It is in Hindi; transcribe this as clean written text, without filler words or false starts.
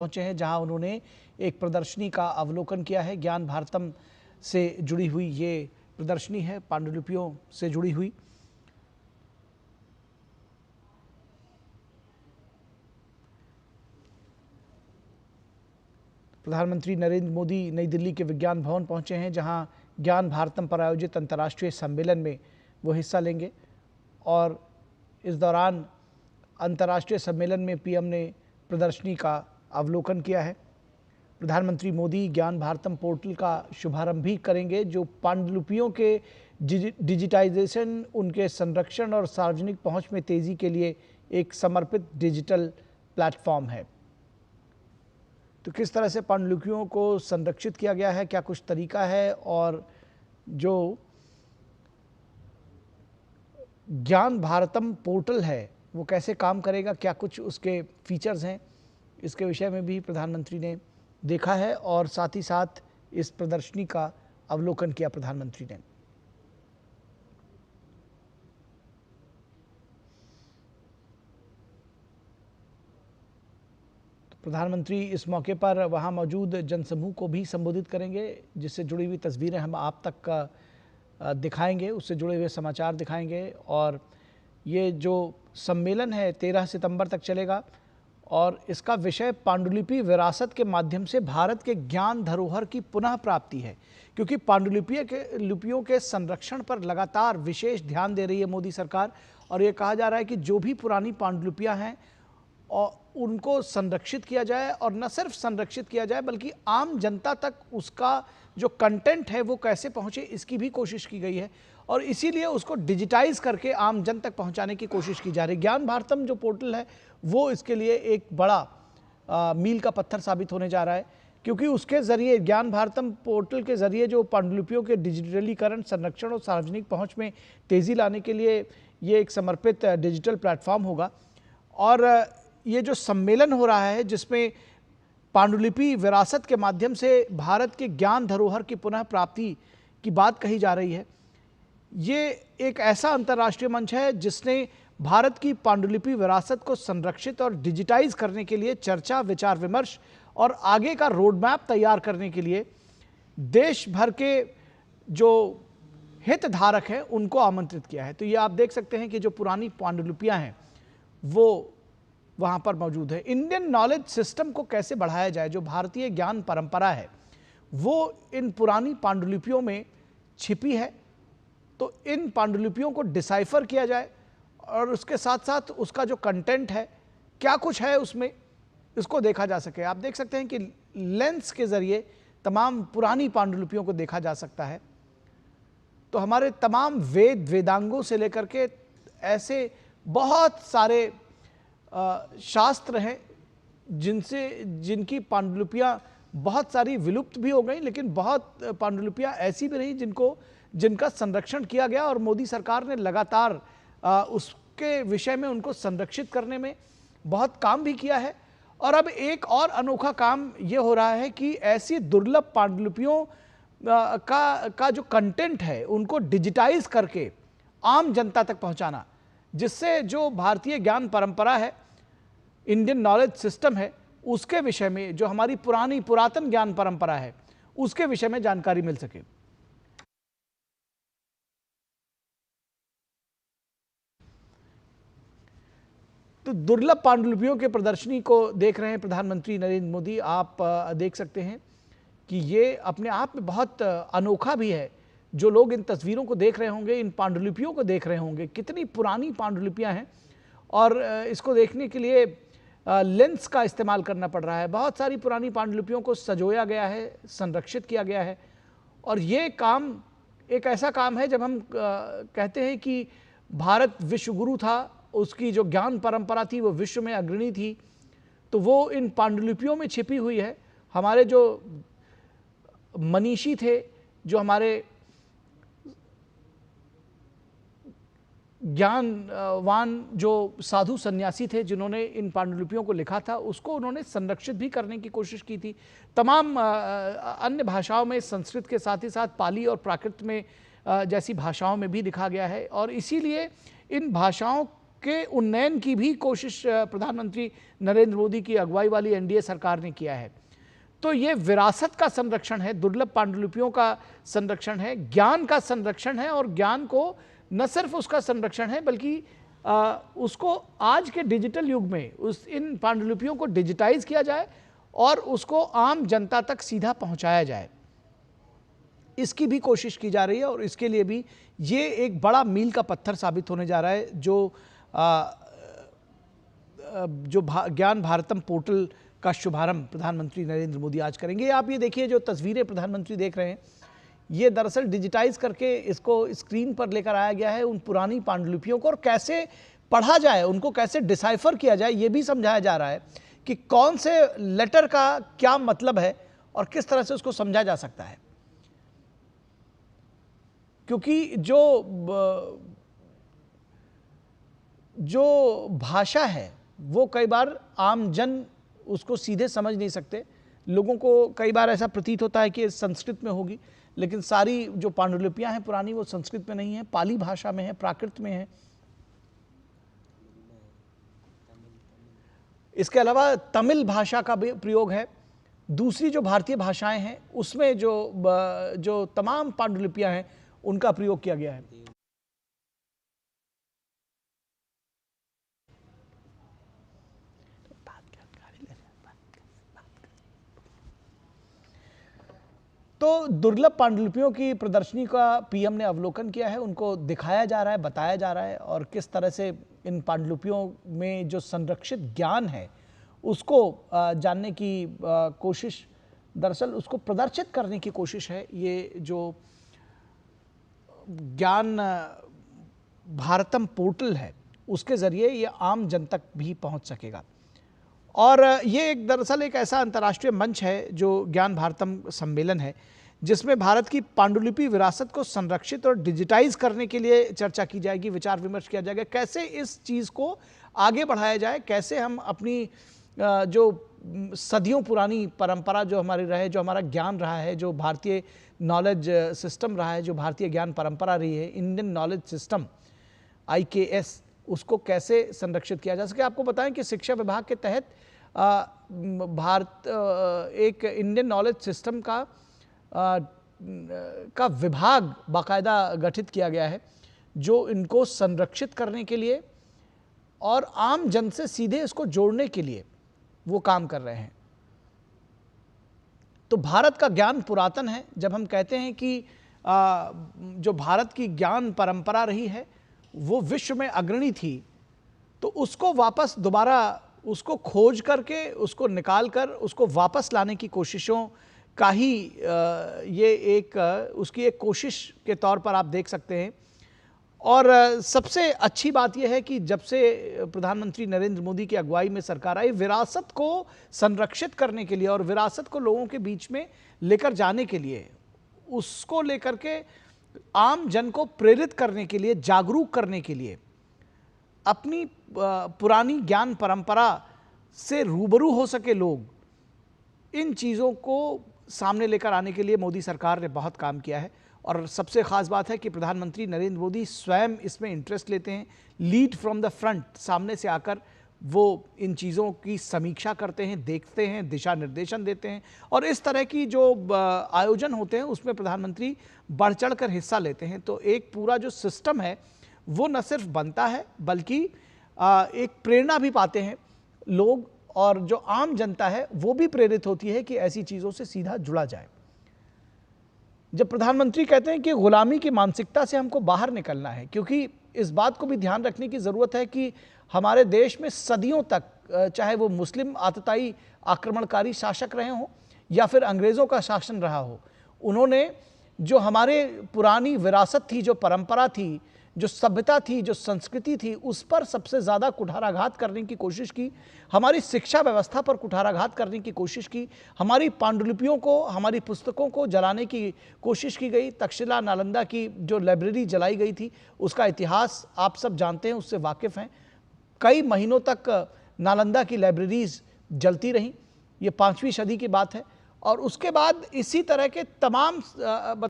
पहुंचे हैं, जहां उन्होंने एक प्रदर्शनी का अवलोकन किया है। ज्ञान भारतम से जुड़ी हुई ये प्रदर्शनी है, पांडुलिपियों से जुड़ी हुई। प्रधानमंत्री नरेंद्र मोदी नई दिल्ली के विज्ञान भवन पहुंचे हैं, जहां ज्ञान भारतम पर आयोजित अंतर्राष्ट्रीय सम्मेलन में वो हिस्सा लेंगे। और इस दौरान अंतर्राष्ट्रीय सम्मेलन में पीएम ने प्रदर्शनी का अवलोकन किया है। प्रधानमंत्री मोदी ज्ञान भारतम पोर्टल का शुभारंभ भी करेंगे, जो पांडुलिपियों के डिजिटाइजेशन, उनके संरक्षण और सार्वजनिक पहुंच में तेजी के लिए एक समर्पित डिजिटल प्लेटफॉर्म है। तो किस तरह से पांडुलिपियों को संरक्षित किया गया है, क्या कुछ तरीका है, और जो ज्ञान भारतम पोर्टल है वो कैसे काम करेगा, क्या कुछ उसके फीचर्स हैं, इसके विषय में भी प्रधानमंत्री ने देखा है। और साथ ही साथ इस प्रदर्शनी का अवलोकन किया प्रधानमंत्री ने। तो प्रधानमंत्री इस मौके पर वहां मौजूद जनसमूह को भी संबोधित करेंगे, जिससे जुड़ी हुई तस्वीरें हम आप तक दिखाएंगे, उससे जुड़े हुए समाचार दिखाएंगे। और ये जो सम्मेलन है 13 सितंबर तक चलेगा और इसका विषय पांडुलिपि विरासत के माध्यम से भारत के ज्ञान धरोहर की पुनः प्राप्ति है। क्योंकि पांडुलिपियों के संरक्षण पर लगातार विशेष ध्यान दे रही है मोदी सरकार, और ये कहा जा रहा है कि जो भी पुरानी पांडुलिपियां हैं और उनको संरक्षित किया जाए, और न सिर्फ संरक्षित किया जाए बल्कि आम जनता तक उसका जो कंटेंट है वो कैसे पहुंचे, इसकी भी कोशिश की गई है। और इसीलिए उसको डिजिटाइज करके आम जन तक पहुंचाने की कोशिश की जा रही है। ज्ञान भारतम जो पोर्टल है वो इसके लिए एक बड़ा मील का पत्थर साबित होने जा रहा है, क्योंकि उसके जरिए, ज्ञान भारतम पोर्टल के जरिए, जो पांडुलिपियों के डिजिटलीकरण, संरक्षण और सार्वजनिक पहुंच में तेजी लाने के लिए ये एक समर्पित डिजिटल प्लेटफॉर्म होगा। और ये जो सम्मेलन हो रहा है, जिसमें पांडुलिपि विरासत के माध्यम से भारत के ज्ञान धरोहर की पुनः प्राप्ति की बात कही जा रही है, ये एक ऐसा अंतर्राष्ट्रीय मंच है जिसने भारत की पांडुलिपि विरासत को संरक्षित और डिजिटाइज करने के लिए चर्चा, विचार विमर्श और आगे का रोड मैप तैयार करने के लिए देश भर के जो हितधारक हैं उनको आमंत्रित किया है। तो ये आप देख सकते हैं कि जो पुरानी पांडुलिपियां हैं वो वहां पर मौजूद है। इंडियन नॉलेज सिस्टम को कैसे बढ़ाया जाए, जो भारतीय ज्ञान परंपरा है वो इन पुरानी पांडुलिपियों में छिपी है। तो इन पांडुलिपियों को डिसाइफर किया जाए, और उसके साथ साथ उसका जो कंटेंट है, क्या कुछ है उसमें, इसको देखा जा सके। आप देख सकते हैं कि लेंस के जरिए तमाम पुरानी पांडुलिपियों को देखा जा सकता है। तो हमारे तमाम वेदांगों से लेकर के ऐसे बहुत सारे शास्त्र हैं जिनकी पांडुलिपियां बहुत सारी विलुप्त भी हो गई, लेकिन बहुत पांडुलिपियां ऐसी भी रही जिनका संरक्षण किया गया, और मोदी सरकार ने लगातार उसके विषय में उनको संरक्षित करने में बहुत काम भी किया है। और अब एक और अनोखा काम ये हो रहा है कि ऐसी दुर्लभ पांडुलिपियों का जो कंटेंट है उनको डिजिटाइज करके आम जनता तक पहुंचाना, जिससे जो भारतीय ज्ञान परंपरा है, इंडियन नॉलेज सिस्टम है, उसके विषय में, जो हमारी पुरातन ज्ञान परंपरा है, उसके विषय में जानकारी मिल सके। तो दुर्लभ पांडुलिपियों के प्रदर्शनी को देख रहे हैं प्रधानमंत्री नरेंद्र मोदी। आप देख सकते हैं कि ये अपने आप में बहुत अनोखा भी है। जो लोग इन तस्वीरों को देख रहे होंगे, इन पांडुलिपियों को देख रहे होंगे, कितनी पुरानी पांडुलिपियां हैं, और इसको देखने के लिए लेंस का इस्तेमाल करना पड़ रहा है। बहुत सारी पुरानी पांडुलिपियों को संजोया गया है, संरक्षित किया गया है। और ये काम एक ऐसा काम है, जब हम कहते हैं कि भारत विश्वगुरु था, उसकी जो ज्ञान परंपरा थी वो विश्व में अग्रणी थी, तो वो इन पांडुलिपियों में छिपी हुई है। हमारे जो मनीषी थे, जो हमारे ज्ञानवान जो साधु सन्यासी थे, जिन्होंने इन पांडुलिपियों को लिखा था, उसको उन्होंने संरक्षित भी करने की कोशिश की थी। तमाम अन्य भाषाओं में, संस्कृत के साथ ही साथ पाली और प्राकृत में जैसी भाषाओं में भी लिखा गया है, और इसीलिए इन भाषाओं के उन्नयन की भी कोशिश प्रधानमंत्री नरेंद्र मोदी की अगुवाई वाली एनडीए सरकार ने किया है। तो ये विरासत का संरक्षण है, दुर्लभ पांडुलिपियों का संरक्षण है, ज्ञान का संरक्षण है, और ज्ञान को न सिर्फ उसका संरक्षण है बल्कि उसको आज के डिजिटल युग में इन पांडुलिपियों को डिजिटाइज किया जाए और उसको आम जनता तक सीधा पहुंचाया जाए, इसकी भी कोशिश की जा रही है। और इसके लिए भी ये एक बड़ा मील का पत्थर साबित होने जा रहा है जो ज्ञान भारतम पोर्टल का शुभारंभ प्रधानमंत्री नरेंद्र मोदी आज करेंगे। आप ये देखिए, जो तस्वीरें प्रधानमंत्री देख रहे हैं, ये दरअसल डिजिटाइज करके इसको स्क्रीन पर लेकर आया गया है उन पुरानी पांडुलिपियों को, और कैसे पढ़ा जाए, उनको कैसे डिसाइफर किया जाए, ये भी समझाया जा रहा है कि कौन से लेटर का क्या मतलब है और किस तरह से उसको समझा जा सकता है। क्योंकि जो भाषा है वो कई बार आम जन उसको सीधे समझ नहीं सकते। लोगों को कई बार ऐसा प्रतीत होता है कि संस्कृत में होगी, लेकिन सारी जो पांडुलिपियां हैं पुरानी वो संस्कृत में नहीं है, पाली भाषा में है, प्राकृत में है। इसके अलावा तमिल भाषा का भी प्रयोग है। दूसरी जो भारतीय भाषाएं हैं उसमें जो तमाम पांडुलिपियां हैं उनका प्रयोग किया गया है। तो दुर्लभ पांडुलिपियों की प्रदर्शनी का पीएम ने अवलोकन किया है, उनको दिखाया जा रहा है, बताया जा रहा है, और किस तरह से इन पांडुलिपियों में जो संरक्षित ज्ञान है उसको जानने की कोशिश, दरअसल उसको प्रदर्शित करने की कोशिश है। ये जो ज्ञान भारतम पोर्टल है उसके जरिए ये आम जन तक भी पहुंच सकेगा। और ये एक दरअसल एक ऐसा अंतर्राष्ट्रीय मंच है जो ज्ञान भारतम सम्मेलन है, जिसमें भारत की पांडुलिपि विरासत को संरक्षित और डिजिटाइज करने के लिए चर्चा की जाएगी, विचार विमर्श किया जाएगा, कैसे इस चीज़ को आगे बढ़ाया जाए, कैसे हम अपनी जो सदियों पुरानी परंपरा जो हमारी रहे, जो हमारा ज्ञान रहा है, जो भारतीय नॉलेज सिस्टम रहा है, जो भारतीय ज्ञान परंपरा रही है, इंडियन नॉलेज सिस्टम IKS, उसको कैसे संरक्षित किया जा सके। आपको बताएं कि शिक्षा विभाग के तहत एक इंडियन नॉलेज सिस्टम का विभाग बाकायदा गठित किया गया है जो इनको संरक्षित करने के लिए और आम जन से सीधे इसको जोड़ने के लिए वो काम कर रहे हैं। तो भारत का ज्ञान पुरातन है। जब हम कहते हैं कि जो भारत की ज्ञान परंपरा रही है वो विश्व में अग्रणी थी, तो उसको वापस दोबारा उसको खोज करके उसको निकाल कर उसको वापस लाने की कोशिशों का ही ये एक उसकी एक कोशिश के तौर पर आप देख सकते हैं। और सबसे अच्छी बात यह है कि जब से प्रधानमंत्री नरेंद्र मोदी की अगुवाई में सरकार आई, विरासत को संरक्षित करने के लिए और विरासत को लोगों के बीच में लेकर जाने के लिए, उसको लेकर के आम जन को प्रेरित करने के लिए, जागरूक करने के लिए, अपनी पुरानी ज्ञान परंपरा से रूबरू हो सके लोग, इन चीज़ों को सामने लेकर आने के लिए मोदी सरकार ने बहुत काम किया है। और सबसे ख़ास बात है कि प्रधानमंत्री नरेंद्र मोदी स्वयं इसमें इंटरेस्ट लेते हैं, लीड फ्रॉम द फ्रंट, सामने से आकर वो इन चीज़ों की समीक्षा करते हैं, देखते हैं, दिशा निर्देशन देते हैं, और इस तरह की जो आयोजन होते हैं उसमें प्रधानमंत्री बढ़ चढ़ कर हिस्सा लेते हैं। तो एक पूरा जो सिस्टम है वो न सिर्फ बनता है बल्कि एक प्रेरणा भी पाते हैं लोग, और जो आम जनता है वो भी प्रेरित होती है कि ऐसी चीज़ों से सीधा जुड़ा जाए। जब प्रधानमंत्री कहते हैं कि गुलामी की मानसिकता से हमको बाहर निकलना है, क्योंकि इस बात को भी ध्यान रखने की ज़रूरत है कि हमारे देश में सदियों तक, चाहे वो मुस्लिम आतताई आक्रमणकारी शासक रहे हों या फिर अंग्रेज़ों का शासन रहा हो, उन्होंने जो हमारे पुरानी विरासत थी, जो परंपरा थी, जो सभ्यता थी, जो संस्कृति थी, उस पर सबसे ज़्यादा कुठाराघात करने की कोशिश की। हमारी शिक्षा व्यवस्था पर कुठाराघात करने की कोशिश की। हमारी पांडुलिपियों को, हमारी पुस्तकों को जलाने की कोशिश की गई। तक्षशिला नालंदा की जो लाइब्रेरी जलाई गई थी, उसका इतिहास आप सब जानते हैं, उससे वाकिफ़ हैं। कई महीनों तक नालंदा की लाइब्रेरीज जलती रहीं, ये 5वीं सदी की बात है। और उसके बाद इसी तरह के तमाम